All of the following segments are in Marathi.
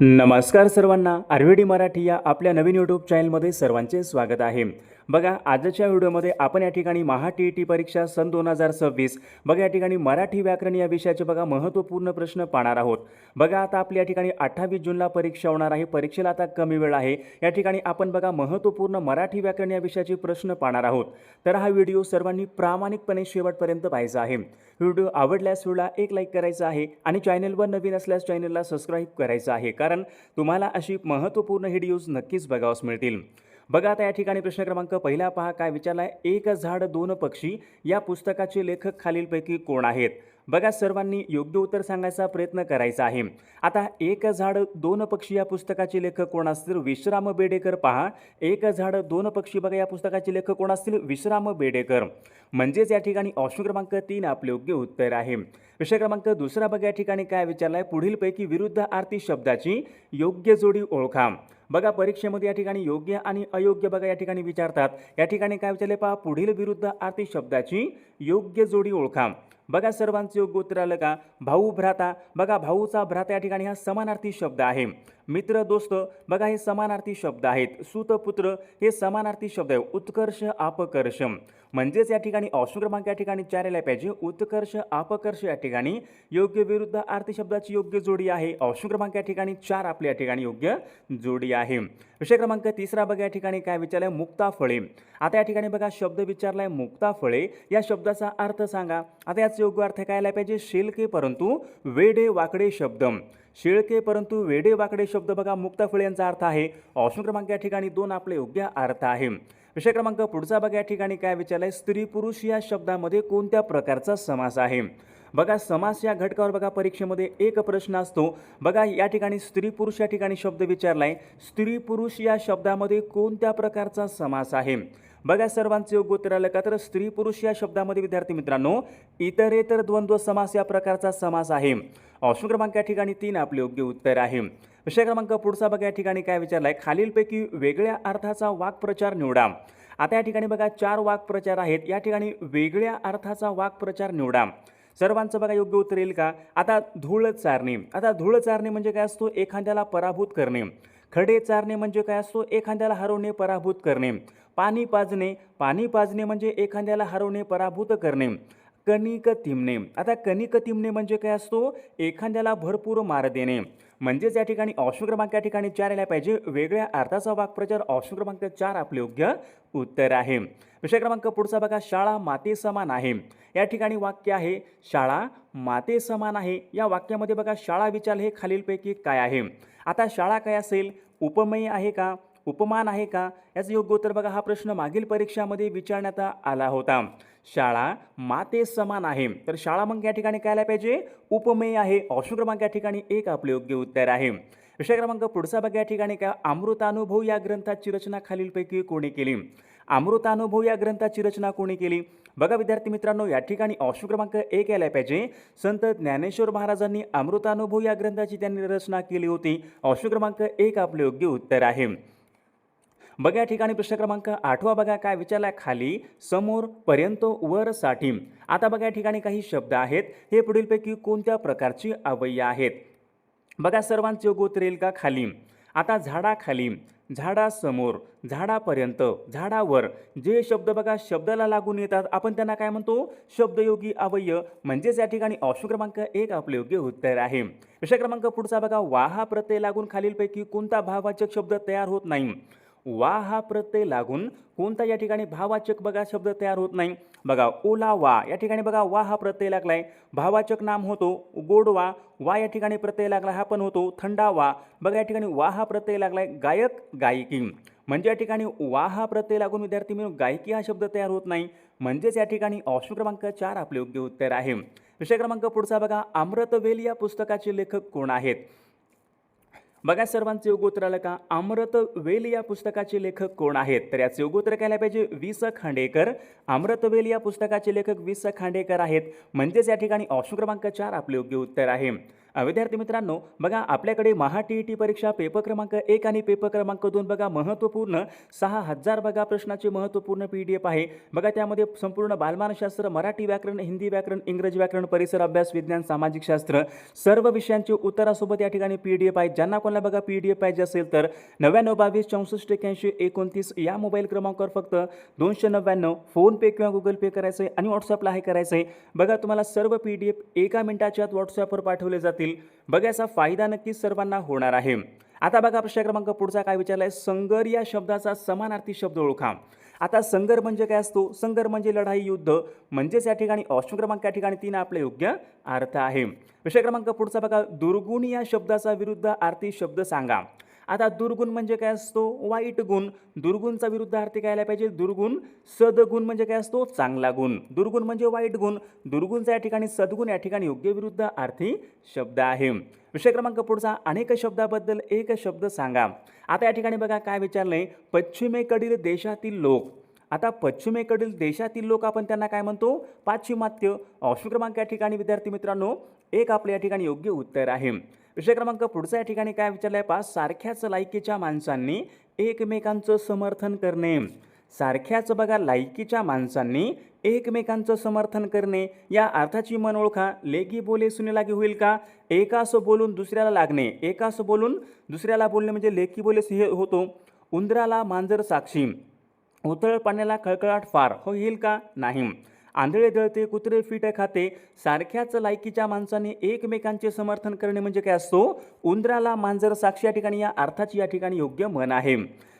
नमस्कार सर्वांना, आरव्हीडी मराठी या आपल्या नवीन यूट्यूब चॅनलमध्ये सर्वांचे स्वागत आहे. बघा, आजच्या व्हिडिओमध्ये आपण या ठिकाणी महा टी परीक्षा सन 2026 बघा या ठिकाणी मराठी व्याकरण या विषयाचे बघा महत्त्वपूर्ण प्रश्न पाहणार आहोत. बघा, आता आपल्या या ठिकाणी 28 जूनला परीक्षा होणार आहे. परीक्षेला आता कमी वेळ आहे. या ठिकाणी आपण बघा महत्त्वपूर्ण मराठी व्याकरण या विषयाचे प्रश्न पाहणार आहोत. तर हा व्हिडिओ सर्वांनी प्रामाणिकपणे शेवटपर्यंत पाहायचा आहे. व्हिडिओ आवडल्यास व्हिडिओला एक लाईक करायचा आहे आणि चॅनलवर नवीन असल्यास चॅनलला सबस्क्राईब करायचं आहे, कारण तुम्हाला अशी महत्त्वपूर्ण व्हिडिओज नक्कीच बघावयास मिळतील. बघा, आता या ठिकाणी प्रश्न क्रमांक पहिला पहा काय विचारलाय. एक झाड दोन पक्षी या पुस्तकाचे लेखक खालीलपैकी कोण आहेत? बघा, सर्वांनी योग्य उत्तर सांगायचा प्रयत्न करायचा आहे. आता एक झाड दोन पक्षी या पुस्तकाचे लेखक कोण असतील? विश्राम बेडेकर. पहा, एक झाड दोन पक्षी बघा या पुस्तकाचे लेखक कोण असतील? विश्राम बेडेकर. म्हणजेच या ठिकाणी ऑप्शन क्रमांक 3 आपले योग्य उत्तर आहे. विषय क्रमांक दुसरा बघा या ठिकाणी काय विचारलाय. पुढीलपैकी विरुद्धार्थी शब्दाची योग्य जोडी ओळखा. बघा, परीक्षेमध्ये या ठिकाणी योग्य आणि अयोग्य बघा या ठिकाणी विचारतात. या ठिकाणी काय विचारले पहा, पुढील विरुद्धार्थी शब्दाची योग्य जोडी ओळखा. बघा, सर्वांचे योग्य उत्तर आलं का? भाऊ भ्राता. बघा, भाऊचा भ्राता या ठिकाणी हा समानार्थी शब्द आहे. मित्र दोस्त बघा हे समानार्थी शब्द आहेत. सूत पुत्र हे समानार्थी शब्द आहे. उत्कर्ष अपकर्ष म्हणजेच या ठिकाणी ऑप्शन क्रमांक या ठिकाणी 4 यायला पाहिजे. उत्कर्ष अपकर्ष या ठिकाणी योग्य विरुद्ध अर्थी शब्दाची योग्य जोडी आहे. ऑप्शन क्रमांक या ठिकाणी 4 आपल्या या ठिकाणी योग्य जोडी आहे. विषय क्रमांक तिसरा बघा या ठिकाणी काय विचारलंय. मुक्ताफळे. आता या ठिकाणी बघा शब्द विचारलाय मुक्ताफळे. या शब्दाचा अर्थ सांगा. आता याचा योग्य अर्थ काय यायला पाहिजे. शेलके परंतु वेडे वाकडे शब्द. शेळके परंतु वेडे वाकडे शब्द बघा मुक्ताफळे यांचा अर्थ आहे. ऑप्शन क्रमांक या ठिकाणी 2 आपले योग्य अर्थ आहे. विषय क्रमांक पुढचा बघा या ठिकाणी काय विचारलंय. स्त्री पुरुष या शब्दामध्ये कोणत्या प्रकारचा समास आहे? बघा, समास या घटकावर बघा परीक्षेमध्ये एक प्रश्न असतो. बघा, या ठिकाणी स्त्री पुरुष या ठिकाणी शब्द विचारलाय. स्त्री पुरुष या शब्दामध्ये कोणत्या प्रकारचा समास आहे? बघा, सर्वांचे योग्य उत्तर आलं का? तर स्त्री पुरुष या शब्दामध्ये विद्यार्थी मित्रांनो इतरेतर द्वंद्व समास या प्रकारचा समास आहे. ऑप्शन क्रमांक या ठिकाणी 3 आपले योग्य उत्तर आहे. विषय क्रमांक पुढचा बघा या ठिकाणी काय विचारलाय. खालीलपैकी वेगळ्या अर्थाचा वाक्प्रचार निवडा. आता या ठिकाणी बघा 4 वाक्प्रचार आहेत. या ठिकाणी वेगळ्या अर्थाचा वाक्प्रचार निवडा. सर्वांचं बघा योग्य उत्तर येईल का? आता धूळ चारणे. आता धूळ चारणे म्हणजे काय असतो? एखाद्याला पराभूत करणे. खडे चारणे म्हणजे काय असतो? एखाद्याला हरवणे, पराभूत करणे. पाणी पाजणे. पाणी पाजणे म्हणजे एखाद्याला हरवणे, पराभूत करणे. कणिक तिमणे. आता कणिक तिमणे म्हणजे काय असतो? एखाद्याला भरपूर मार देणे. म्हणजेच या ठिकाणी ऑप्शन क्रमांक या ठिकाणी 4 यायला पाहिजे. वेगळ्या अर्थाचा वाक्प्रचार ऑप्शन क्रमांक 4 आपले योग्य उत्तर आहे. विषय क्रमांक पुढचा बघा. शाळा माते समान आहे. या ठिकाणी वाक्य आहे शाळा माते समान आहे. या वाक्यामध्ये बघा शाळा विचारले हे खालीलपैकी काय आहे? आता शाळा काय असेल? उपमेय आहे का? उपमान आहे का? याचं योग्य उत्तर बघा. हा प्रश्न मागील परीक्षामध्ये विचारण्यात आला होता. शाळा माते समान आहे. तर शाळा मग या ठिकाणी काय आला पाहिजे? उपमेय आहे. ऑप्शन क्रमांक या ठिकाणी 1 आपले योग्य उत्तर आहे. विषय क्रमांक पुढचा बघा या ठिकाणी काय. अमृतानुभव या ग्रंथाची रचना खालीलपैकी कोणी केली? अमृतानुभव या ग्रंथाची रचना कोणी केली? बघा विद्यार्थी मित्रांनो, या ठिकाणी ऑप्शन क्रमांक 1 यायला पाहिजे. संत ज्ञानेश्वर महाराजांनी अमृतानुभव या ग्रंथाची त्यांनी रचना केली होती. ऑप्शन क्रमांक 1 आपले योग्य उत्तर आहे. बघा या ठिकाणी प्रश्न क्रमांक 8वा बघा काय विचारलाय. खाली समोर पर्यंत वर साठी. आता बघा या ठिकाणी काही शब्द आहेत. हे पुढीलपैकी कोणत्या प्रकारची अवयय आहेत? बघा, सर्वांचे योग्य उत्तर येईल का? खाली. आता झाडाखाली, झाडासमोर, झाडापर्यंत, झाडावर जे शब्द बघा शब्दाला लागून येतात आपण त्यांना काय म्हणतो? शब्दयोगी अवयय. म्हणजेच या ठिकाणी ऑप्शन क्रमांक 1 आपले योग्य उत्तर आहे. विषय क्रमांक पुढचा बघा. वा हा प्रत्यय लागून खालीलपैकी कोणता भाववाचक शब्द तयार होत नाही? वा हा प्रत्यय लागून कोणता या ठिकाणी भाववाचक बघा शब्द तयार होत नाही. बघा, ओला वा या ठिकाणी बघा वा हा प्रत्यय लागलाय. भाववाचक नाम होतो गोडवा. वा या ठिकाणी प्रत्यय लागला हा पण होतो थंडावा. बघा या ठिकाणी वा हा प्रत्यय लागलाय. गायक गायकी म्हणजे या ठिकाणी वा हा प्रत्यय लागून विद्यार्थी मिळून गायकी हा शब्द तयार होत नाही. म्हणजेच या ठिकाणी ऑप्शन क्रमांक 4 आपले योग्य उत्तर आहे. विषय क्रमांक पुढचा बघा. अमृतवेल या पुस्तकाचे लेखक कोण आहेत? बघा, सर्वांचे योग्य उत्तर आलं का? अमृतवेल या पुस्तकाचे लेखक कोण आहेत? तर याचे योग्य उत्तर काय पाहिजे? वि. स. खांडेकर. अमृतवेल या पुस्तकाचे लेखक वि. स. खांडेकर आहेत. म्हणजेच या ठिकाणी ऑप्शन क्रमांक 4 आपले योग्य उत्तर आहे. विद्यार्थी मित्रांनो, बघा आपल्याकडे महा TET परीक्षा पेपर क्रमांक 1 आणि पेपर क्रमांक 2 बघा महत्त्वपूर्ण 6000 बघा प्रश्नाचे महत्त्वपूर्ण PDF आहे. बघा त्यामध्ये संपूर्ण बालमानसशास्त्र, मराठी व्याकरण, हिंदी व्याकरण, इंग्रजी व्याकरण, परिसर अभ्यास, विज्ञान, सामाजिक शास्त्र सर्व विषयांचे उत्तरासोबत या ठिकाणी PDF आहेत. ज्यांना कोणाला बघा PDF पाहिजे असेल तर 99 22 64 81 29 या मोबाईल क्रमांकावर फक्त 299 फोनपे किंवा गुगल पे करायचं आहे आणि व्हॉट्सअपला आहे करायचं आहे. बघा तुम्हाला सर्व PDF एका मिनिटाच्या आत व्हॉट्सअपवर पाठवले जातील. बघा याचा फायदा नक्कीच सर्वांना होणार आहे. आता बघा प्रश्न क्रमांक पुढचा काय विचारलाय, संगर या शब्दाचा समानार्थी शब्द ओळखा. आता संगर म्हणजे काय असतो, संगर म्हणजे लढाई, युद्ध, म्हणजेच या ठिकाणी ऑप्शन क्रमांक या ठिकाणी 3 आपला योग्य अर्थ आहे. विषय क्रमांक पुढचा बघा, दुर्गुण या शब्दाचा विरुद्धार्थी शब्द सांगा. आता दुर्गुण म्हणजे काय असतो, वाईट गुण. दुर्गुणचा विरुद्धार्थी काय आला पाहिजे, दुर्गुण. सद्गुण म्हणजे काय असतो, चांगला गुण. दुर्गुण म्हणजे वाईट गुण, दुर्गुणचा या ठिकाणी सद्गुण या ठिकाणी योग्य विरुद्धार्थी शब्द आहे. विषय क्रमांक पुढचा, अनेक शब्दाबद्दल एक शब्द सांगा. आता या ठिकाणी बघा काय विचारलंय, पश्चिमेकडील देशातील लोक. आता पश्चिमेकडील देशातील लोक आपण त्यांना काय म्हणतो, पाश्चिमात्य. ऑप्शन क्रमांक या ठिकाणी विद्यार्थी मित्रांनो 1 आपल्या या ठिकाणी योग्य उत्तर आहे. विषय क्रमांक पुढचा या ठिकाणी काय विचारलंय, सारख्याच लायकीच्या माणसांनी एकमेकांचं समर्थन करणे. सारख्याच बघा लायकीच्या माणसांनी एकमेकांचं समर्थन करणे या अर्थाची मन ओळखा. लेगी बोले सुने लागे होईल का, एकास बोलून दुसऱ्याला लागणे. एकास बोलून दुसऱ्याला बोलणे म्हणजे लेकी बोले हे होतो. उंदराला मांजर साक्षी, उतळ पाण्याला खळखळाट फार होईल का, नाही. आंधळे दळते कुत्रे फीट खाते. सारख्याच लायकीच्या माणसाने एकमेकांचे समर्थन करणे म्हणजे काय असतो, उंदराला मांजर साक्षी या ठिकाणी या अर्थाची या ठिकाणी योग्य मन आहे.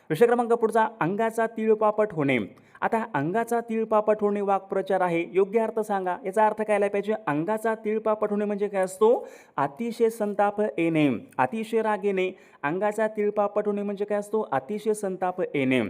विषय क्रमांक पुढचा, अंगाचा तिळपापट होणे. आता अंगाचा तिळपापट होणे वाक्प्रचार आहे, योग्य अर्थ सांगा. याचा अर्थ काय आला पाहिजे, अंगाचा तिळपापट होणे म्हणजे काय असतो, अतिशय संताप येणे, अतिशय राग येणे. अंगाचा तिळपापट होणे म्हणजे काय असतो, अतिशय संताप येणे.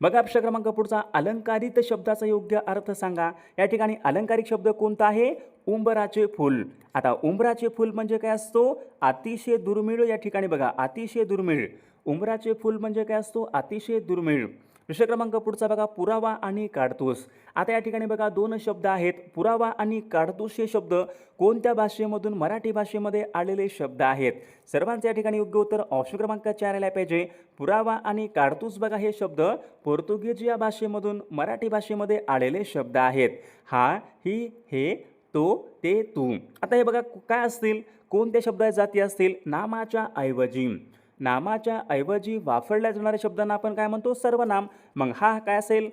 बघा प्रश्न क्रमांक पुढचा, अलंकारित शब्दाचा योग्य अर्थ सांगा. या ठिकाणी अलंकारिक शब्द कोणता आहे, उंबराचे फूल. आता उंबराचे फूल म्हणजे काय असतो, अतिशय दुर्मिळ. या ठिकाणी बघा अतिशय दुर्मिळ. उंबराचे फूल म्हणजे काय असतो, अतिशय दुर्मिळ. विषय क्रमांक पुढचा बघा, पुरावा आणि काडतूस. आता या ठिकाणी बघा 2 शब्द आहेत, पुरावा आणि काडतूस. हे शब्द कोणत्या भाषेमधून, मराठी भाषेमध्ये आलेले शब्द आहेत. सर्वांचे या ठिकाणी योग्य उत्तर ऑप्शन क्रमांक 4 आला पाहिजे. पुरावा आणि काडतूस बघा हे शब्द पोर्तुगीज या भाषेमधून मराठी भाषेमध्ये आलेले शब्द आहेत. हा, ही, हे, तो, ते, तू. आता हे बघा काय असतील, कोणत्या शब्दाच्या जाती असतील, नामाच्या ऐवजी. नामाच्या ऐवजी वापरल्या जाणाऱ्या शब्दांना आपण काय म्हणतो, सर्वनाम. मग हा काय असेल,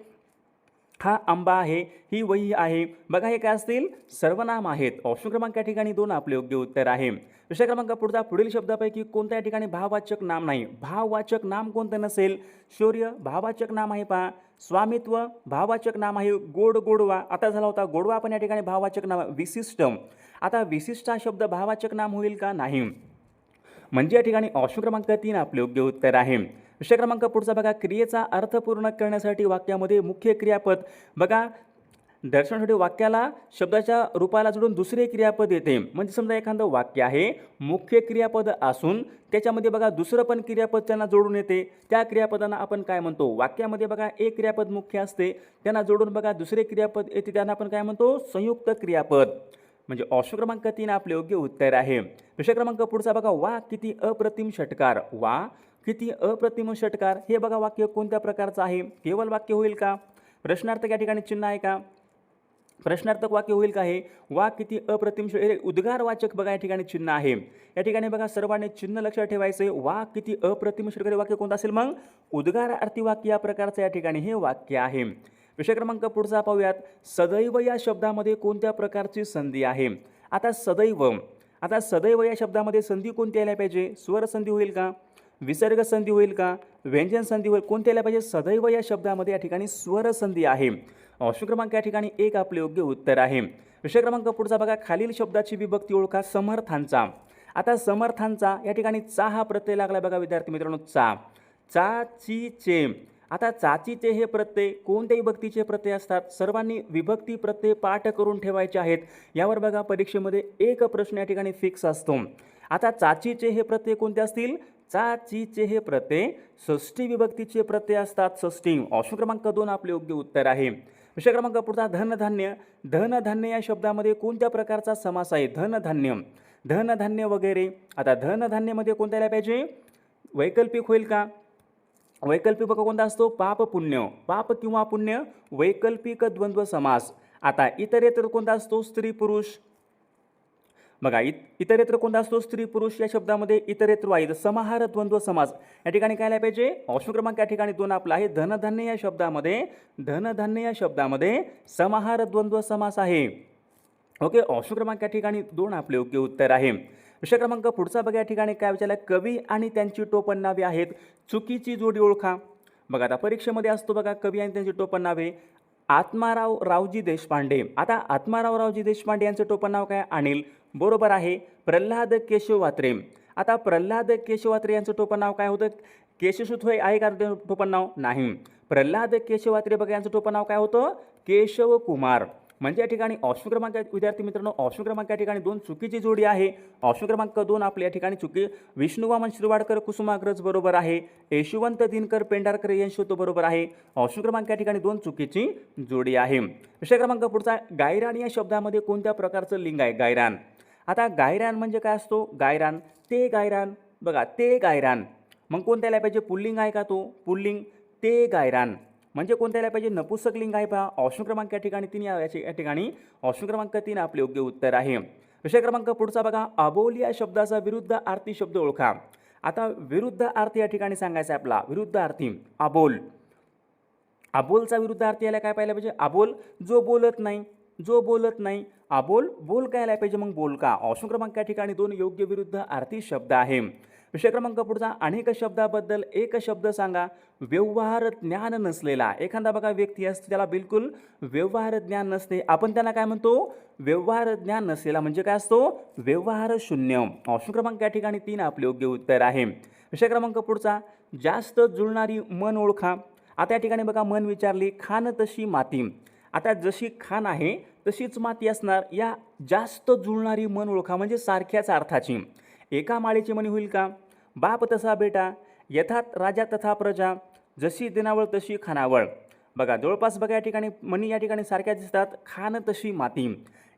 हा आंबा आहे, ही वही आहे. बघा हे काय असतील, सर्वनाम आहेत. ऑप्शन क्रमांक या ठिकाणी 2 आपले योग्य उत्तर आहे. विषय क्रमांक पुढचा, पुढील शब्दापैकी कोणत्या या ठिकाणी भाववाचक नाम नाही. भाववाचक नाम कोणतं नसेल, शौर्य भाववाचक नाम आहे पहा. स्वामित्व भाववाचक नाम आहे. गोड, गोडवा आता झाला होता, गोडवा पण या ठिकाणी भाववाचक नाम. विशिष्ट, आता विशिष्ट हा शब्द भाववाचक नाम होईल का, नाही. म्हणजे या ठिकाणी ऑप्शन क्रमांक 3 आपले योग्य उत्तर आहे. विषय क्रमांक पुढचा बघा, क्रियेचा अर्थ पूर्ण करण्यासाठी वाक्यामध्ये मुख्य क्रियापद. बघा दर्शनासाठी वाक्याला शब्दाच्या रूपाला जोडून दुसरे क्रियापद येते. म्हणजे समजा एखादं वाक्य आहे, मुख्य क्रियापद असून त्याच्यामध्ये बघा दुसरं पण क्रियापद त्यांना जोडून येते. त्या क्रियापदांना आपण काय म्हणतो, वाक्यामध्ये बघा एक क्रियापद मुख्य असते, त्यांना जोडून बघा दुसरे क्रियापद येते, त्यांना आपण काय म्हणतो, संयुक्त क्रियापद. म्हणजे ऑप्शन क्रमांक 3 आपले योग्य उत्तर आहे. विषय क्रमांक पुढचा बघा, वा किती अप्रतिम षटकार. वा किती अप्रतिम षटकार. हे बघा वाक्य कोणत्या प्रकारचं आहे, केवळ वाक्य होईल का, प्रश्नार्थक या ठिकाणी चिन्ह आहे का, प्रश्नार्थक वाक्य होईल का. हे वा किती अप्रतिम उद्गारवाचक बघा या ठिकाणी चिन्ह आहे. या ठिकाणी बघा सर्वांनी चिन्ह लक्षात ठेवायचे. वा किती अप्रतिम षटकार वाक्य कोणतं असेल, मग उद्गारार्थी वाक्य या प्रकारचं या ठिकाणी हे वाक्य आहे. विषय क्रमांक पुढचा पाहूयात, सदैव या शब्दामध्ये कोणत्या प्रकारची संधी आहे. आता सदैव, आता सदैव या शब्दामध्ये संधी कोणती आल्या पाहिजे, स्वर संधी होईल का, विसर्ग संधी होईल का, व्यंजन संधी होईल, कोणती आल्या पाहिजे. सदैव या शब्दामध्ये या ठिकाणी स्वर संधी आहे. ऑप्शन क्रमांक या ठिकाणी 1 आपले योग्य उत्तर आहे. विषय क्रमांक पुढचा बघा, खालील शब्दाची विभक्ती ओळखा. समर्थांचा. आता समर्थांचा या ठिकाणी चा हा प्रत्यय लागला बघा विद्यार्थी मित्रांनो, चा. चा, ची, चे. आता चाचीचे हे प्रत्यय कोणत्या विभक्तीचे प्रत्यय असतात, सर्वांनी विभक्ती प्रत्यय पाठ करून ठेवायचे आहेत. यावर बघा परीक्षेमध्ये एक प्रश्न या ठिकाणी फिक्स असतो. आता चाचीचे हे प्रत्यय कोणते असतील, चाचीचे हे प्रत्यय षष्ठी विभक्तीचे प्रत्यय असतात, षष्ठी. ऑप्शन क्रमांक 2 आपले योग्य उत्तर आहे. विषय क्रमांक पुढचा, धनधान्य. धनधान्य या शब्दामध्ये कोणत्या प्रकारचा समास आहे, धनधान्य. धनधान्य वगैरे. आता धनधान्यमध्ये कोणता यायला पाहिजे? वैकल्पिक होईल का? वैकल्पिक बघा कोणता असतो? पाप पुण्य. पाप किंवा पुण्य वैकल्पिक द्वंद्व समास. आता इतरेतर कोणता असतो? स्त्री पुरुष. बघा इतरेतर कोणता असतो? स्त्री पुरुष या शब्दामध्ये इतरेतर आहेत. समाहार द्वंद्व समास या ठिकाणी काय आला पाहिजे? ऑप्शन क्रमांक या ठिकाणी 2 आपला आहे. धनधान्य या शब्दामध्ये समाहार द्वंद्व समास आहे. ओके, ऑप्शन क्रमांक या ठिकाणी 2 आपले योग्य उत्तर आहे. विषय क्रमांक पुढचा बघा, या ठिकाणी काय विचारलं? कवी आणि त्यांची टोपणनावे आहेत. चुकीची जोडी ओळखा. बघा आता परीक्षेमध्ये असतो बघा कवी आणि त्यांची टोपणनावे. आत्माराव रावजी देशपांडे. आता आत्माराव रावजी देशपांडे यांचं टोपणनाव काय? अनिल. बरोबर आहे. प्रल्हाद केशव वात्रे. आता प्रल्हाद केशव वात्रे यांचं टोपणनाव काय होतं? केशवसुत होय आहे का टोपणनाव? नाही. प्रल्हाद केशव वात्रे बघा यांचं टोपणनाव काय होतं? केशव कुमार. म्हणजे या ठिकाणी ऑप्शन क्रमांक विद्यार्थी मित्रांनो, ऑप्शन क्रमांक या ठिकाणी 2 चुकीची जोडी आहे. ऑप्शन क्रमांक 2 आपल्या या ठिकाणी चुकी. विष्णू वामन शिरवाडकर कुसुमाग्रज बरोबर आहे. यशवंत दिनकर पेंढारकर यांशी तो बरोबर आहे. ऑप्शन क्रमांक या ठिकाणी 2 चुकीची जोडी आहे. विषय क्रमांक पुढचा, गायरान या शब्दामध्ये कोणत्या प्रकारचं लिंग आहे? गायरान. आता गायरान म्हणजे काय असतो? गायरान. ते गायरान. बघा ते गायरान. मग कोणत्या यायला पाहिजे? पुल्लिंग आहे का तो? पुल्लिंग. ते गायरान म्हणजे कोणत्या यायला पाहिजे? नपुंसक लिंग आहे पहा. ऑप्शन क्रमांक या ठिकाणी 3 या ठिकाणी ऑप्शन क्रमांक 3 आपले योग्य उत्तर आहे. विषय क्रमांक पुढचा बघा, अबोल या शब्दाचा विरुद्ध अर्थी शब्द ओळखा. आता विरुद्ध अर्थ या ठिकाणी सांगायचा आहे आपला. विरुद्ध अर्थी अबोल. अबोलचा विरुद्ध अर्थ यायला काय पाहिजे? अबोल जो बोलत नाही. अबोल बोल काय यायला पाहिजे? मग बोलका. ऑप्शन क्रमांक या ठिकाणी 2 योग्य विरुद्ध अर्थी शब्द आहे. विषय क्रमांक पुढचा, अनेक शब्दाबद्दल एक शब्द सांगा. व्यवहार ज्ञान नसलेला. एखादा बघा व्यक्ती असतो त्याला बिलकुल व्यवहार ज्ञान नसते, आपण त्यांना काय म्हणतो? व्यवहार ज्ञान नसलेला म्हणजे काय असतो? व्यवहार शून्य. ऑप्शन क्रमांक या ठिकाणी 3 आपले योग्य उत्तर आहे. विषय क्रमांक पुढचा, जास्त जुळणारी मन ओळखा. आता या ठिकाणी बघा मन विचारली. खान तशी माती. आता जशी खान आहे तशीच माती असणार. या जास्त जुळणारी मन ओळखा म्हणजे सारख्याच अर्थाची. एका माळेची म्हणी होईल का? बाप तसा बेटा, यथात राजा तथा प्रजा, जशी दिनावळ तशी खानावळ. बघा जवळपास बघा या ठिकाणी म्हणी या ठिकाणी सारख्या दिसतात. खान तशी माती.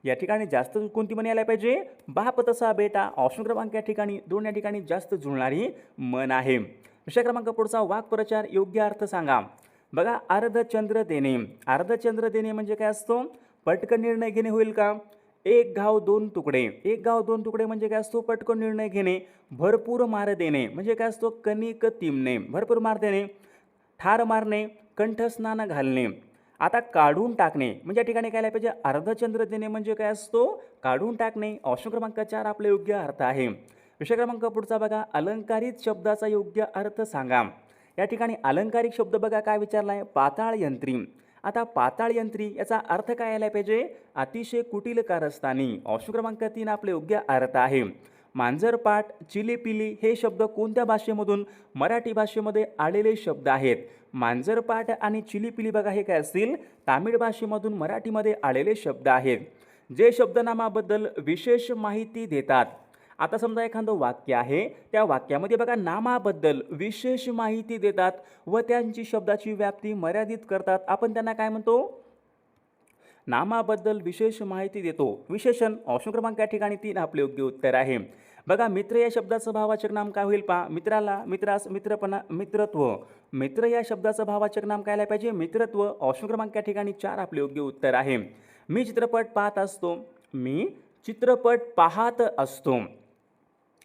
या ठिकाणी जास्त कोणती म्हणी यायला पाहिजे? बाप तसा बेटा. ऑप्शन क्रमांक या ठिकाणी 2 या ठिकाणी जास्त जुळणारी मन आहे. विषय क्रमांक पुढचा, वाक्प्रचार योग्य अर्थ सांगा. बघा अर्धचंद्र देणे. अर्धचंद्र देणे म्हणजे काय असतो? पटकन निर्णय घेणे होईल का? एक घाव 2 तुकडे. एक घाव 2 तुकडे म्हणजे काय असतो? पटकन निर्णय घेणे. भरपूर मार देणे म्हणजे काय असतो? कणिक तिमणे. भरपूर मार देणे. ठार मारणे. कंठस्नान घालणे. आता काढून टाकणे म्हणजे या ठिकाणी काय पाहिजे? अर्धचंद्र देणे म्हणजे काय असतो? काढून टाकणे. ऑप्शन क्रमांक 4 आपला योग्य अर्थ आहे. विषय क्रमांक पुढचा बघा, अलंकारित शब्दाचा योग्य अर्थ सांगा. या ठिकाणी अलंकारिक शब्द बघा काय विचारला आहे? पाताळ यंत्री. आता पाताळ यंत्री याचा अर्थ काय यायला पाहिजे? अतिशय कुटील कारस्थानी. ऑप्शन क्रमांक 3 आपले योग्य अर्थ आहे. मांजरपाट, चिलीपिली हे शब्द कोणत्या भाषेमधून मराठी भाषेमध्ये आलेले शब्द आहेत? मांजरपाट आणि चिलीपिली बघा हे काय असतील? तामिळ भाषेमधून मराठीमध्ये आलेले शब्द आहेत. जे शब्दनामाबद्दल विशेष माहिती देतात. आता समजा एखादं वाक्य आहे, त्या वाक्यामध्ये बघा नामाबद्दल विशेष माहिती देतात व त्यांची शब्दाची व्याप्ती मर्यादित करतात. आपण त्यांना काय म्हणतो? नामाबद्दल विशेष माहिती देतो. विशेषण. ऑप्शन क्रमांक या ठिकाणी 3 आपले योग्य उत्तर आहे. बघा मित्र या शब्दाचं भाववाचक नाम काय होईल पहा. मित्राला, मित्रास, मित्रपणा, मित्रत्व. मित्र या शब्दाचं भाववाचक नाम काय पाहिजे? मित्रत्व. ऑप्शन क्रमांक या ठिकाणी 4 आपले योग्य उत्तर आहे. मी चित्रपट पाहत असतो. मी चित्रपट पाहत असतो.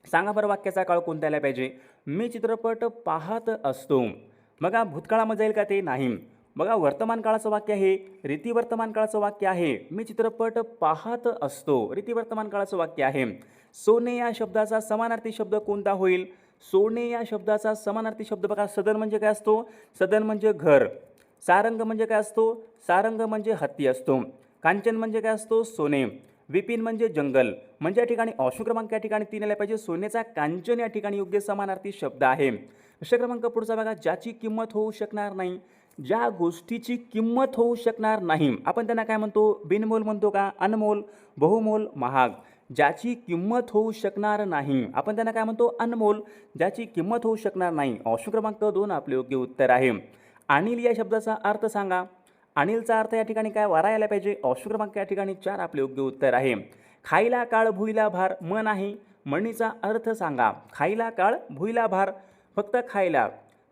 सांगा बरं वाक्याचा काळ कोणता आला पाहिजे? मी चित्रपट पाहत असतो. बघा भूतकाळामध्ये जाईल का ते? नाही. बघा वर्तमान काळाचं वाक्य आहे. रीती वर्तमान काळाचं वाक्य आहे. मी चित्रपट पाहत असतो. रीती वर्तमान काळाचं वाक्य आहे. सोने या शब्दाचा समानार्थी शब्द कोणता होईल? सोने या शब्दाचा समानार्थी शब्द बघा सदन म्हणजे काय असतो? सदन म्हणजे घर. सारंग म्हणजे काय असतो? सारंग म्हणजे हत्ती असतो. कांचन म्हणजे काय असतो? सोने. विपिन म्हणजे जंगल. म्हणजे या ठिकाणी ऑप्शन क्रमांक या ठिकाणी 3 आला पाहिजे. सोन्याचा कांचन या ठिकाणी योग्य समानार्थी शब्द आहे. विषय क्रमांक पुढचा बघा, ज्याची किंमत होऊ शकणार नाही. ज्या गोष्टीची किंमत होऊ शकणार नाही आपण त्यांना काय म्हणतो? बिनमोल म्हणतो का? अनमोल, बहुमोल, महाग. ज्याची किंमत होऊ शकणार नाही आपण त्यांना काय म्हणतो? अनमोल. ज्याची किंमत होऊ शकणार नाही. ऑप्शन क्रमांक 2 आपले योग्य उत्तर आहे. अनिल या शब्दाचा अर्थ सांगा. अनिलचा अर्थ या ठिकाणी काय? वारा यायला पाहिजे. ऑप्शन क्रमांक या ठिकाणी 4 आपले योग्य उत्तर आहे. खाईला काळ भुईला भार मन आहे, म्हणीचा अर्थ सांगा. खाईला काळ भुईला भार, फक्त खायला.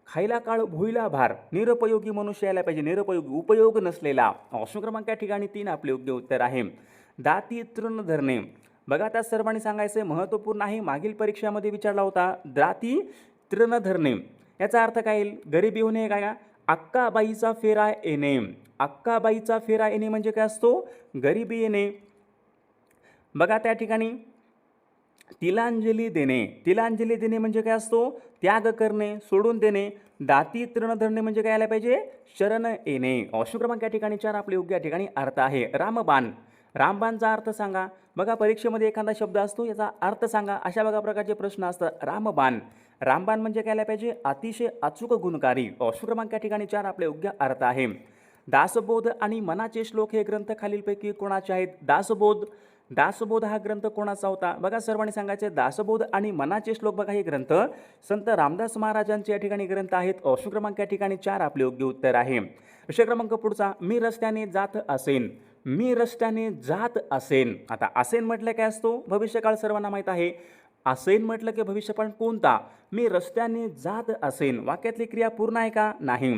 खायला काळ भुईला भार, निरुपयोगी मनुष्य यायला पाहिजे, निरुपयोगी, उपयोग नसलेला. ऑप्शन क्रमांक या ठिकाणी 3 आपले योग्य उत्तर आहे. दाती तृण धरणे, बघा आता सर्वांनी सांगायचं महत्त्वपूर्ण आहे, मागील परीक्षामध्ये विचारला होता. दाती तृण धरणे याचा अर्थ काय येईल? गरिबी होणे काय? अक्काबाईचा फेरा येणे. अक्काबाईचा फेरा येणे म्हणजे काय असतो? गरिबी येणे. बघा त्या ठिकाणी तिलांजली देणे, तिलांजली देणे म्हणजे काय असतो? त्याग करणे, सोडून देणे. दाती तृण धरणे म्हणजे काय आलं पाहिजे? शरण येणे. ऑप्शन क्रमांक या ठिकाणी 4 आपले योग्य या ठिकाणी अर्थ आहे. रामबाण, रामबाणचा अर्थ सांगा. बघा परीक्षेमध्ये एखादा शब्द असतो, याचा अर्थ सांगा, अशा बघा प्रकारचे प्रश्न असतात. रामबाण, रामबाण म्हणजे काय आलं पाहिजे? अतिशय अचूक गुणकारी. ऑप्शन क्रमांक या ठिकाणी 4 आपले योग्य अर्थ आहे. दासबोध आणि मनाचे श्लोक हे ग्रंथ खालीलपैकी कोणाचे आहेत? दासबोध, दासबोध हा ग्रंथ कोणाचा होता? बघा सर्वांनी सांगायचे दासबोध आणि मनाचे श्लोक, बघा हे ग्रंथ संत रामदास महाराजांचे या ठिकाणी ग्रंथ आहेत. ऑप्शन क्रमांक या ठिकाणी 4 आपले योग्य उत्तर आहे. विषय क्रमांक पुढचा, मी रस्त्याने जात असेन, मी रस्त्याने जात असेन. आता असेन म्हटलं काय असतो? भविष्यकाळ सर्वांना माहीत आहे. असेन म्हटलं की भविष्यकाळ कोणता? मी रस्त्याने जात असेन. वाक्यातली क्रिया पूर्ण आहे का? नाही.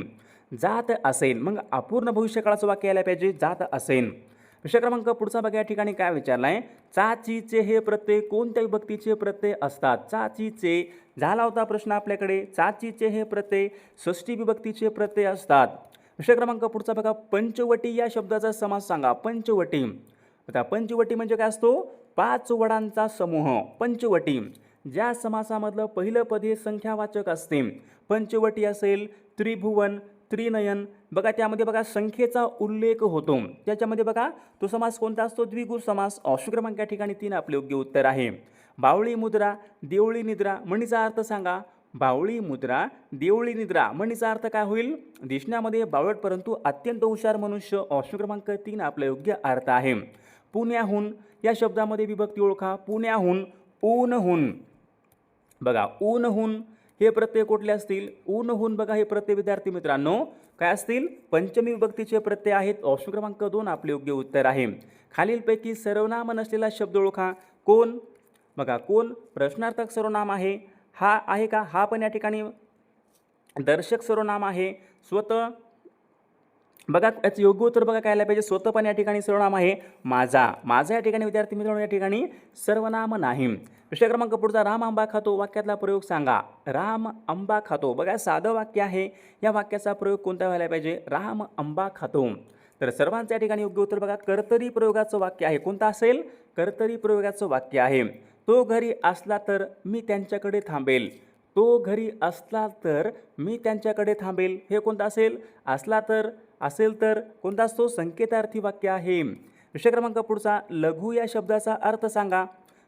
जात असेन, मग अपूर्ण भविष्यकाळाचं वाक्य यायला पाहिजे, जात असेन. विषय क्रमांक पुढचा बघा या ठिकाणी काय विचारला आहे? चाचीचे हे प्रत्यय कोणत्या विभक्तीचे प्रत्यय असतात? चाचीचे झाला होता प्रश्न आपल्याकडे. चाचीचे हे प्रत्यय षष्ठी विभक्तीचे प्रत्यय असतात. विषय क्रमांक पुढचा बघा, पंचवटी या शब्दाचा समास सांगा. पंचवटी, आता पंचवटी म्हणजे काय असतो? 5 वडांचा समूह. पंचवटी, ज्या समासामधलं पहिलं पद हे संख्यावाचक असते. पंचवटी असेल, त्रिभुवन, त्रिनयन, बघा त्यामध्ये बघा संख्येचा उल्लेख होतो. त्याच्यामध्ये बघा तो समास कोणता असतो? द्विगु समास. ऑप्शन क्रमांक या ठिकाणी 3 आपले योग्य उत्तर आहे. बावळी मुद्रा, देवळी निद्रा, म्हणीचा अर्थ सांगा. बावळी मुद्रा, देवळी निद्रा, म्हणीचा अर्थ काय होईल? दिसण्यामध्ये बावळट परंतु अत्यंत हुशार मनुष्य. ऑप्शन क्रमांक 3 आपला योग्य अर्थ आहे. पुण्याहून या शब्दामध्ये विभक्ती ओळखा. पुण्याहून, ऊनहून, बघा ऊनहून हे प्रत्यय कुठले असतील? ऊनहून, बघा हे प्रत्यय विद्यार्थी मित्रांनो काय असतील? पंचमी विभक्तीचे प्रत्यय आहेत. ऑप्शन क्रमांक 2 आपले योग्य उत्तर आहे. खालीलपैकी सर्वनाम नसलेला शब्द ओळखा. कोण, बघा कोण प्रश्नार्थक सर्वनाम आहे. हा आहे का? हा पण या ठिकाणी दर्शक सर्वनाम आहे. स्वतः, बघा याचं योग्य उत्तर बघा काय आलं पाहिजे? स्वतः पण या ठिकाणी सर्वनाम आहे. माझा, माझा या ठिकाणी विद्यार्थी मित्रांनो या ठिकाणी सर्वनाम नाही. विषय क्रमांक पुढचा, राम आंबा खातो, वाक्यातला प्रयोग सांगा. राम आंबा खातो, बघा साधं वाक्य आहे. या वाक्याचा प्रयोग कोणता व्हायला पाहिजे? राम आंबा खातो. तर सर्वांचं या ठिकाणी योग्य उत्तर बघा कर्तरी प्रयोगाचं वाक्य आहे. कोणतं असेल? कर्तरी प्रयोगाचं वाक्य आहे. तो घरी असला तर मी त्यांच्याकडे थांबेल. तो घरी असला तर मी त्यांच्याकडे थांबेल. हे कोणतं असेल? असला तर, असेल तर, कोणता असतो? संकेतार्थी वाक्य आहे. विषय क्रमांक पुढचा, लघु या शब्दाचा अर्थ सांगा.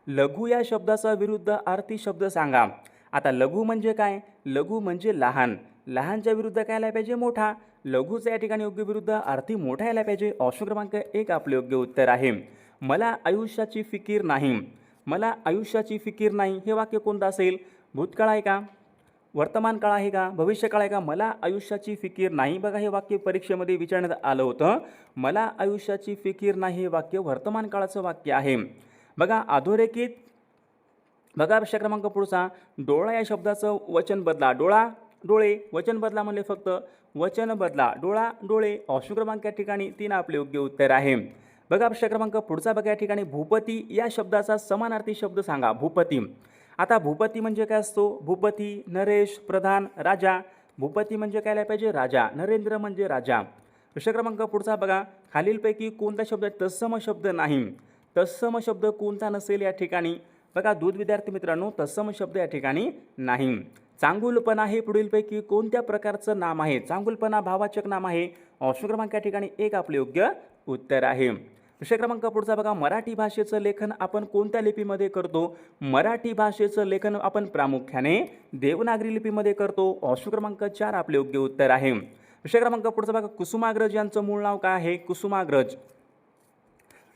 लघु या शब्दाचा विरुद्ध अर्थी शब्द सांगा. आता लघु म्हणजे काय? लघु म्हणजे लहान. लहानच्या विरुद्ध काय यायला पाहिजे? मोठा. लघुचा या ठिकाणी योग्य विरुद्ध अर्थी मोठा यायला पाहिजे. ऑप्शन क्रमांक 1 आपले योग्य उत्तर आहे. मला आयुष्याची फिकीर नाही. मला आयुष्याची फिकीर नाही हे वाक्य कोणतं असेल? भूतकाळ आहे का? वर्तमान काळ आहे का? भविष्यकाळ आहे का? मला आयुष्याची फिकीर नाही, बघा हे वाक्य परीक्षेमध्ये विचारण्यात आलं होतं. मला आयुष्याची फिकीर नाही हे वाक्य वर्तमान काळाचं वाक्य आहे. बघा अधोरेखित, बघा विषय क्रमांक पुढचा, डोळा या शब्दाचं वचन बदला. डोळा, डोळे, वचन बदला म्हणले फक्त वचन बदला. डोळा, डोळे. ऑप्शन क्रमांक या ठिकाणी 3 आपले योग्य उत्तर आहे. बघा विषय क्रमांक पुढचा बघा या ठिकाणी भूपती या शब्दाचा समानार्थी शब्द सांगा. भूपती, आता भूपती म्हणजे काय असतो? भूपती, नरेश, प्रधान, राजा. भूपती म्हणजे काय पाहिजे? राजा. नरेंद्र म्हणजे राजा. विषय क्रमांक पुढचा बघा, खालीलपैकी कोणता शब्द तत्सम शब्द नाही? तत्सम शब्द कोणता नसेल या ठिकाणी? बघा दूध विद्यार्थी मित्रांनो, तत्सम शब्द या ठिकाणी नाही. चांगुलपणा हे पुढीलपैकी कोणत्या प्रकारचं नाम आहे? चांगुलपणा भाववाचक नाम आहे. ऑप्शन क्रमांक या ठिकाणी 1 आपले योग्य उत्तर आहे. विषय क्रमांक पुढचा बघा, मराठी भाषेचं लेखन आपण कोणत्या लिपीमध्ये करतो? मराठी भाषेचं लेखन आपण प्रामुख्याने देवनागरी लिपीमध्ये करतो. ऑप्शन क्रमांक 4 आपले योग्य उत्तर आहे. विषय क्रमांक पुढचा बघा, कुसुमाग्रज यांचं मूळ नाव काय आहे? कुसुमाग्रज.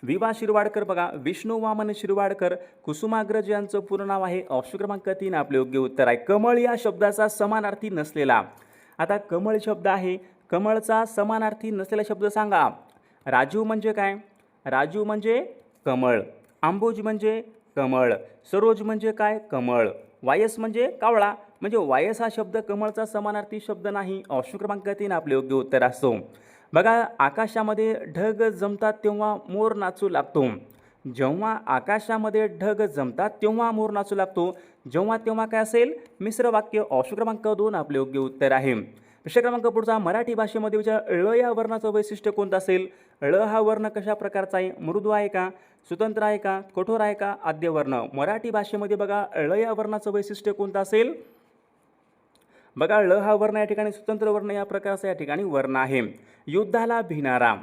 विवा शिरवाडकर, बघा विष्णू वामन शिरवाडकर. कुसुमाग्रज यांचं पूर्ण नाव आहे. ऑप्शन क्रमांक 3 आपले योग्य उत्तर आहे. कमळ या शब्दाचा समानार्थी नसलेला, आता कमळ शब्द आहे, कमळचा समानार्थी नसलेला शब्द सांगा. राजू म्हणजे काय? राजू म्हणजे कमळ. आंबोज म्हणजे कमळ, सरोज म्हणजे काय कमळ, वायस म्हणजे कावळा, म्हणजे वायस हा शब्द कमळचा समानार्थी शब्द नाही. ऑप्शन क्रमांक 3 आपले योग्य उत्तर असतो. बघा आकाशामध्ये ढग जमतात तेव्हा मोर नाचू लागतो. जेव्हा आकाशामध्ये ढग जमतात तेव्हा मोर नाचू लागतो. जेव्हा तेव्हा काय असेल मिश्र वाक्य. ऑप्शन क्रमांक 2 आपले योग्य उत्तर आहे. प्रश्न क्रमांक पुढचा मराठी भाषेमध्ये ळ या वर्णाचं वैशिष्ट्य कोणतं असेल? ळ हा वर्ण कशा प्रकारचा आहे? मृदू आहे का, स्वतंत्र आहे का, कठोर आहे का, आद्य वर्ण? मराठी भाषेमध्ये बघा ळ या वर्णाचं वैशिष्ट्य कोणतं असेल? बघा ळ हा वर्ण या ठिकाणी स्वतंत्र वर्ण या प्रकारचा या ठिकाणी वर्ण आहे. युद्धाला भिणारा.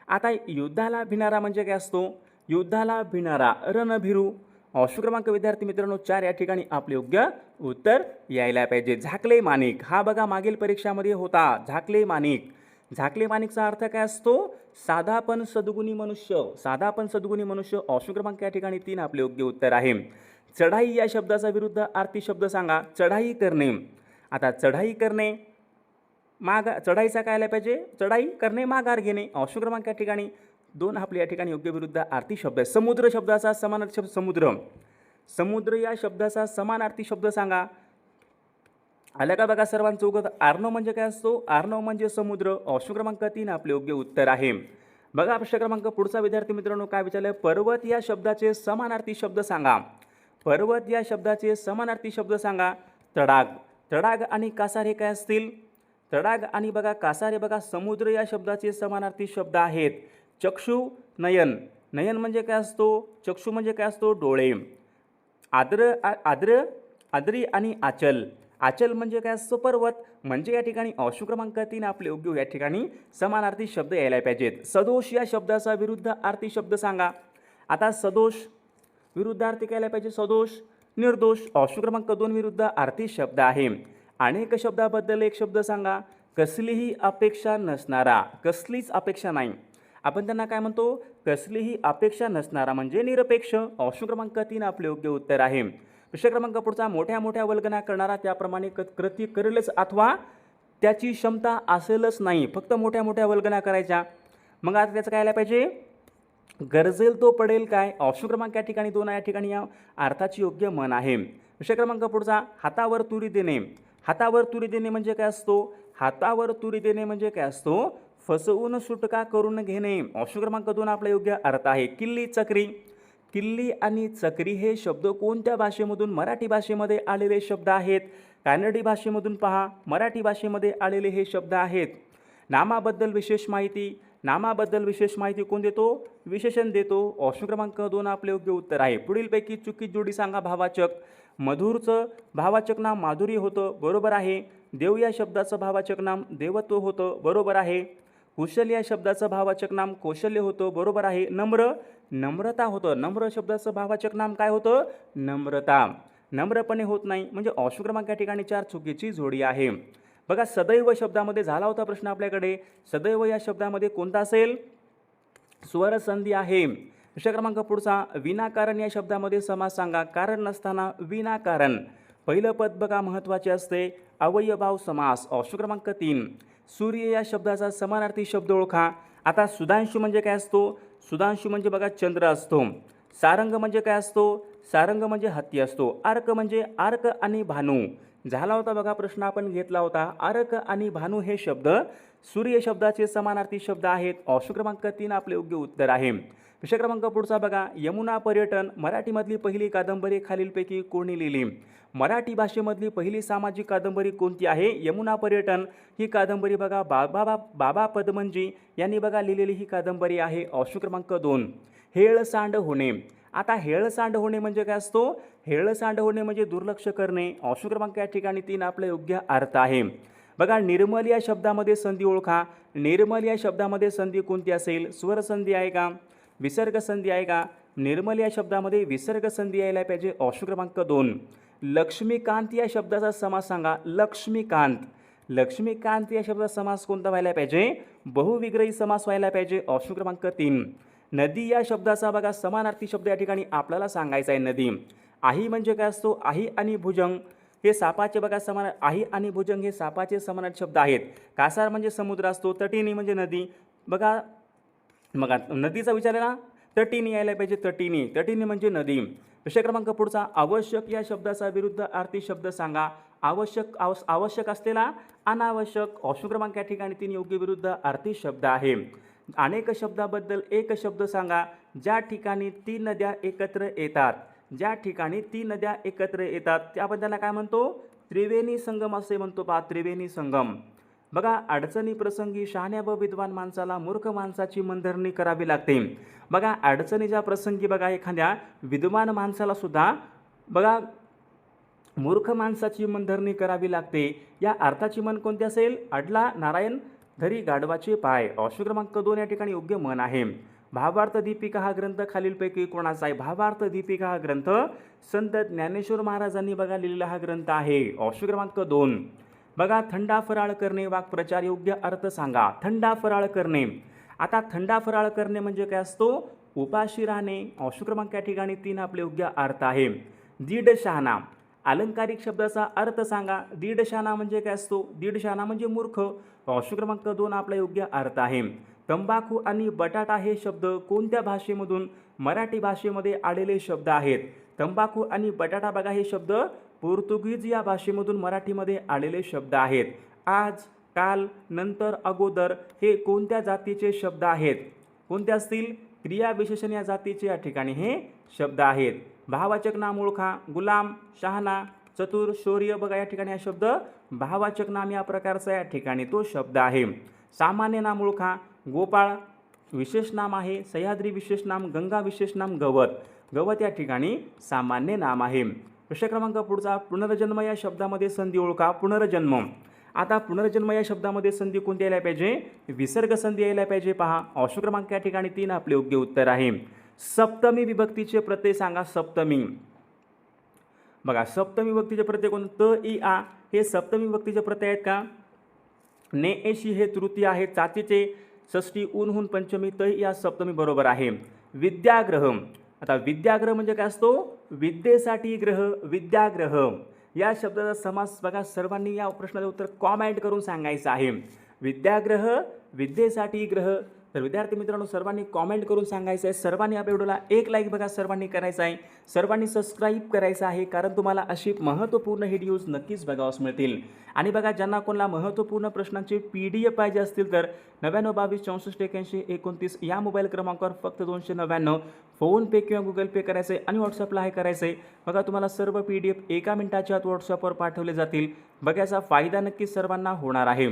आता युद्धाला भिणारा म्हणजे काय असतो? युद्धाला भिणारा रणभिरू. ऑप्शन क्रमांक विद्यार्थी मित्रांनो 4 या ठिकाणी आपले योग्य उत्तर यायला पाहिजे. झाकले माणिक हा बघा मागील परीक्षामध्ये होता. झाकले माणिक. झाकले माणिकचा अर्थ काय असतो? साधा पण सद्गुणी मनुष्य. साधा पण सद्गुणी मनुष्य. ऑप्शन क्रमांक या ठिकाणी 3 आपले योग्य उत्तर आहे. चढाई या शब्दाचा विरुद्ध अर्थी शब्द सांगा. चढाई करणे. आता चढाई करणे चढाईचा काय आला पाहिजे? चढाई करणे माघार घेणे. ऑप्शन क्रमांक या ठिकाणी 2 आपले या ठिकाणी योग्य विरुद्ध अर्थी शब्द आहे. समुद्र शब्दाचा समानार्थी शब्द समुद्र. समुद्र या शब्दाचा समानार्थी शब्द सांगा. आलं का बघा सर्वांचं उगत? आर्णव म्हणजे काय असतो? आर्णव म्हणजे समुद्र. ऑप्शन क्रमांक 3 आपले योग्य उत्तर आहे. बघा प्रश्न क्रमांक पुढचा विद्यार्थी मित्रांनो काय विचारलंय? पर्वत या शब्दाचे समानार्थी शब्द सांगा. पर्वत या शब्दाचे समानार्थी शब्द सांगा. तडाग. तडाग आणि कासार हे काय असतील? तडाग आणि बघा कासार हे बघा समुद्र या शब्दाचे समानार्थी शब्द आहेत. चक्षु नयन. नयन म्हणजे काय असतो? चक्षु म्हणजे काय असतो? डोळे. आद्री आणि आचल. आचल म्हणजे काय असतो? पर्वत. म्हणजे या ठिकाणी ऑप्शन क्रमांक 3 आपले योग्य या ठिकाणी समानार्थी शब्द यायला पाहिजेत. सदोष या शब्दाचा विरुद्ध अर्थी शब्द सांगा. आता सदोष विरुद्ध अर्थी काय यायला पाहिजे? सदोष. निर्दोष. ऑप्शन क्रमांक 2 विरुद्ध अर्थी शब्द आहे. अनेक शब्दाबद्दल एक शब्द सांगा. कसलीही अपेक्षा नसणारा. कसलीच अपेक्षा नाही, आपण त्यांना काय म्हणतो? कसलीही अपेक्षा नसणारा म्हणजे निरपेक्ष. ऑप्शन क्रमांक 3 आपले योग्य उत्तर आहे. प्रश्न क्रमांक पुढचा मोठ्या मोठ्या वल्गना करणारा त्याप्रमाणे कृती करेलच अथवा त्याची क्षमता असेलच नाही. फक्त मोठ्या मोठ्या वल्गना करायच्या. मग आता त्याचं काय आलं पाहिजे? गरजेल तो पडेल काय? ऑप्शन क्रमांक या ठिकाणी 2 या ठिकाणी या अर्थाची योग्य मन आहे. प्रश्न क्रमांक पुढचा हातावर तुरी देणे. हातावर तुरी देणे म्हणजे काय असतो? हातावर तुरी देणे म्हणजे काय असतो? फसवून सुटका करून घेणे. ऑप्शन क्रमांक 2 आपला योग्य अर्थ आहे. किल्ली चक्री. किल्ली आणि चक्री हे शब्द कोणत्या भाषेमधून? मराठी भाषेमध्ये आलेले शब्द आहेत. कानडी भाषेमधून पहा, मराठी भाषेमध्ये आलेले हे शब्द आहेत. नामाबद्दल विशेष माहिती. नामाबद्दल विशेष माहिती कोण देतो? विशेषण देतो. ऑप्शन क्रमांक 2 आपले योग्य उत्तर आहे. पुढीलपैकी चुकीची जोडी सांगा. भावाचक. मधुरचं भावाचक नाम माधुरी होतं, बरोबर आहे. देव या शब्दाचं भावाचक नाम देवत्व होतं, बरोबर आहे. कुशल या शब्दाचं भावाचक नाम कौशल्य होतं, बरोबर आहे. नम्र नम्रता होतं. नम्र शब्दाचं भावाचक नाम काय होतं? नम्रता. नम्रपणे होत नाही म्हणजे ऑप्शन क्रमांक या ठिकाणी 4 चुकीची जोडी आहे. बघा सदैव शब्दामध्ये झाला होता प्रश्न आपल्याकडे. सदैव या शब्दामध्ये कोणता असेल? स्वरसंधी आहे. प्रश्न क्रमांक पुढचा विनाकारण या शब्दामध्ये समास सांगा. कारण नसताना विनाकारण. पहिलं पद बघा महत्त्वाचे असते. अवयभाव समास. ऑप्शन क्रमांक 3. सूर्य या शब्दाचा समानार्थी शब्द ओळखा. आता सुधांशू म्हणजे काय असतो? सुधांशू म्हणजे बघा चंद्र असतो. सारंग म्हणजे काय असतो? सारंग म्हणजे हत्ती असतो. अर्क म्हणजे अर्क आणि भानू. झाला होता बघा प्रश्न आपण घेतला होता. अर्क आणि भानू हे शब्द सूर्य शब्दाचे समानार्थी शब्द आहेत. ऑप्शन क्रमांक 3 आपले योग्य उत्तर आहे. प्रश्न क्रमांक पुढचा बघा. यमुना पर्यटन मराठीमधली पहिली कादंबरी खालीलपैकी कोणी लिहिली? मराठी भाषेमधली पहिली सामाजिक कादंबरी कोणती आहे? यमुना पर्यटन ही कादंबरी बघा बाबा पदमनजी यांनी बघा लिहिलेली ही कादंबरी आहे. ऑप्शन क्रमांक 2. हेळसांड होणे. आता हेळसांड होणे म्हणजे काय असतो? हेळसांड होणे म्हणजे दुर्लक्ष करणे. ऑप्शन क्रमांक या ठिकाणी 3 आपला योग्य अर्थ आहे. बघा निर्मल या शब्दामध्ये संधी ओळखा. निर्मल या शब्दामध्ये संधी कोणती असेल? स्वरसंधी आहे का? विसर्ग संधी आहे का? निर्मल या शब्दामध्ये विसर्ग संधी यायला पाहिजे. ऑप्शन क्रमांक 2. लक्ष्मीकांत या शब्दाचा समास सांगा. लक्ष्मीकांत. लक्ष्मीकांत या शब्दाचा समास कोणता व्हायला पाहिजे? बहुविग्रही समास व्हायला पाहिजे. ऑप्शन क्रमांक 3. नदी या शब्दाचा बघा समानार्थी शब्द या ठिकाणी आपल्याला सांगायचा आहे. नदी. आही म्हणजे काय असतो? आही आणि भुजंग हे सापाचे बघा समान. आही आणि भुजंग हे सापाचे समानार्थी शब्द आहेत. कासार म्हणजे समुद्र असतो. तटिनी म्हणजे नदी. बघा नदीचा विचार आहे ना, तटीने यायला पाहिजे, तटीने. तटीने म्हणजे नदी. प्रश्न क्रमांक पुढचा, आवश्यक या शब्दाचा विरुद्ध अर्थी शब्द सांगा. आवश्यक असलेला अनावश्यक. ऑप्शन क्रमांक या ठिकाणी 3 योग्य विरुद्ध अर्थी शब्द आहे. अनेक शब्दाबद्दल एक शब्द सांगा. ज्या ठिकाणी 3 नद्या एकत्र येतात, ज्या ठिकाणी 3 नद्या एकत्र येतात त्याबद्दल काय म्हणतो? त्रिवेणी संगम असे म्हणतो. पहा, त्रिवेणी संगम. बघा, अडचणी प्रसंगी शहाण्या व विद्वान माणसाला मूर्ख माणसाची मनधरणी करावी लागते. बघा, अडचणीच्या प्रसंगी बघा एखाद्या विद्वान माणसाला सुद्धा बघा मूर्ख माणसाची मनधरणी करावी लागते. या अर्थाची मन कोणती असेल? अडला नारायण धरी गाढवाचे पाय. ऑप्शन क्रमांक 2 या ठिकाणी योग्य मन आहे. भावार्थ दीपिका हा ग्रंथ खालीलपैकी कोणाचा आहे? भावार्थ दीपिका हा ग्रंथ संत ज्ञानेश्वर महाराजांनी बघा लिहिलेला हा ग्रंथ आहे. ऑप्शन क्रमांक 2. बघा, थंडा फराळ करणे वाक्प्रचार योग्य अर्थ सांगा. थंडा फराळ करणे. आता थंडा फराळ करणे म्हणजे काय असतो? उपाशी राहणे. ऑप्शन क्रमांक या ठिकाणी 3 आपले योग्य अर्थ आहे. दीड शहाणा. अलंकारिक शब्दाचा अर्थ सांगा. दीड शहाणा म्हणजे काय असतो? दीड शहाणा म्हणजे मूर्ख. ऑप्शन क्रमांक 2 आपला योग्य अर्थ आहे. तंबाखू आणि बटाटा हे शब्द कोणत्या भाषेमधून मराठी भाषेमध्ये आलेले शब्द आहेत? तंबाखू आणि बटाटा बघा हे शब्द पोर्तुगीज या भाषेमधून मराठीमध्ये आलेले शब्द आहेत. आज, काल, नंतर, अगोदर हे कोणत्या जातीचे शब्द आहेत? कोणते असतील? क्रियाविशेषण या जातीचे या ठिकाणी हे शब्द आहेत. भाववाचक नाम ओळखा. गुलाम, शहाणा, चतुर, शौर्य बघा या ठिकाणी हा शब्द भाववाचक नाम या प्रकारचा या ठिकाणी तो शब्द आहे. सामान्य नाम ओळखा. गोपाळ विशेष नाम आहे. सह्याद्री विशेष नाम. गंगा विशेष नाम. गवत. गवत या ठिकाणी सामान्य नाम आहे. प्रश्न क्रमांक पुढचा, पुनर्जन्म या शब्दामध्ये संधी ओळखा. पुनर्जन्म. आता पुनर्जन्म या शब्दामध्ये संधी कोणती यायला पाहिजे? विसर्ग संधी यायला पाहिजे. पहा, ऑप्शन क्रमांक या ठिकाणी 3 आपले योग्य उत्तर आहे. सप्तमी विभक्तीचे प्रत्यय सांगा. सप्तमी. बघा, सप्तमी विभक्तीचे प्रत्यय कोणते? त, इ, आ हे सप्तमी विभक्तीचे प्रत्यय आहेत का? ने, एशी हे तृतीय आहे. चाचीचे षष्ठी, ऊन, हुन पंचमी, त या सप्तमी बरोबर आहे. विद्याग्रह. आता विद्याग्रह म्हणजे काय असतो? विद्येसाठी ग्रह. विद्याग्रह या शब्दाचा समास बघा सर्वांनी या प्रश्नाचं उत्तर कॉमेंट करून सांगायचं आहे. विद्याग्रह, विद्येसाठी ग्रह. तर विद्यार्थी मित्रांनो सर्वांनी कॉमेंट करून सांगायचं आहे. सर्वांनी आपल्या व्हिडिओला एक लाईक बघा सर्वांनी करायचं आहे. सर्वांनी सबस्क्राईब करायचं आहे, कारण तुम्हाला अशी महत्त्वपूर्ण व्हिडिओज नक्कीच बघावयास मिळतील. आणि बघा, ज्यांना कोणाला महत्त्वपूर्ण प्रश्नांचे PDF पाहिजे असतील तर 99 22 64 81 29 या मोबाईल क्रमांकावर फक्त 299 फोनपे किंवा गुगल पे करायचं आहे आणि व्हॉट्सअपला आहे करायचं आहे. बघा, तुम्हाला सर्व PDF एका मिनिटाच्या आत व्हॉट्सअपवर पाठवले जातील. बघा, याचा फायदा नक्कीच सर्वांना होणार आहे.